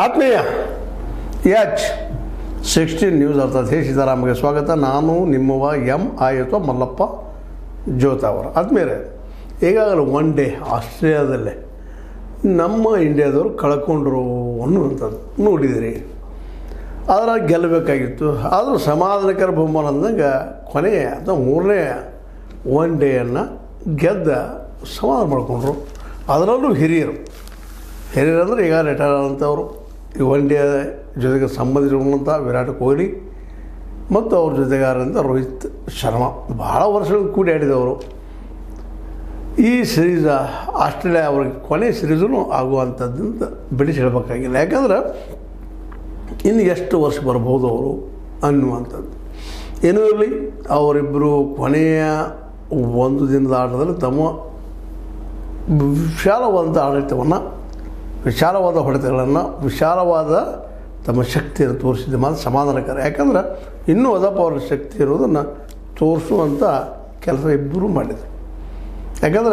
ಆತ್ಮೀಯ H16 news ಅರ್ಥಾತ್ ಹೇ ಸೀತಾರಾಮಗೆ ಸ್ವಾಗತ. ನಾನು ನಿಮ್ಮವ M ಮಲ್ಲಪ್ಪ ಜೋತ ಅವರು. ಆದ್ಮೇಲೆ ಈಗಾಗಲೇ ಒನ್ ಡೇ ಆಸ್ಟ್ರೇಲಿಯಾದಲ್ಲೇ ನಮ್ಮ ಇಂಡಿಯಾದವರು ಕಳ್ಕೊಂಡ್ರು ಅನ್ನುವಂಥದ್ದು ನೋಡಿದಿರಿ. ಅದರ ಗೆಲ್ಲಬೇಕಾಗಿತ್ತು. ಆದರೂ ಸಮಾಧಾನಕರ ಬಹುಮಾನ ಅಂದಂಗೆ ಕೊನೆಯ ಅಥವಾ ಮೂರನೇ ಒನ್ ಡೇಯನ್ನು ಗೆದ್ದ ಸಮಾಧಾನ ಮಾಡಿಕೊಂಡ್ರು. ಅದರಲ್ಲೂ ಹಿರಿಯರು ಅಂದರೆ ಈಗ ರಿಟೈರ್ ಆದಂಥವರು, ಈ ಒನ್ ಡೇ ಜೊತೆಗೆ ಸಂಬಂಧಿಸಿರುವಂಥ ವಿರಾಟ್ ಕೊಹ್ಲಿ ಮತ್ತು ಅವ್ರ ಜೊತೆಗಾರರಂಥ ರೋಹಿತ್ ಶರ್ಮಾ ಭಾಳ ವರ್ಷಗಳು ಕೂಡಿ ಆಡಿದವರು. ಈ ಸಿರೀಸ್ ಆಸ್ಟ್ರೇಲಿಯಾ ಅವ್ರಿಗೆ ಕೊನೆ ಸಿರೀಸೂ ಆಗುವಂಥದ್ದಂತ ಬಿಡಿಸಿ ಹೇಳಬೇಕಾಗಿಲ್ಲ. ಯಾಕಂದ್ರೆ ಇನ್ನು ಎಷ್ಟು ವರ್ಷ ಬರ್ಬೋದು ಅವರು ಅನ್ನುವಂಥದ್ದು. ಏನೂ ಇರಲಿ, ಅವರಿಬ್ಬರು ಕೊನೆಯ ಒಂದು ದಿನದ ಆಟದಲ್ಲಿ ತಮ್ಮ ವಿಶಾಲವಾದ ಆಡಳಿತವನ್ನು, ವಿಶಾಲವಾದ ಹೊಡೆತಗಳನ್ನು, ವಿಶಾಲವಾದ ತಮ್ಮ ಶಕ್ತಿಯನ್ನು ತೋರಿಸಿದ ಮಾತ್ರ ಸಮಾಧಾನಕರ. ಯಾಕಂದ್ರೆ ಇನ್ನೂ ಅದಪ್ಪ ಅವ್ರ ಶಕ್ತಿ ಇರೋದನ್ನು ತೋರಿಸುವಂಥ ಕೆಲಸ ಇಬ್ಬರೂ ಮಾಡಿದರು. ಯಾಕಂದರೆ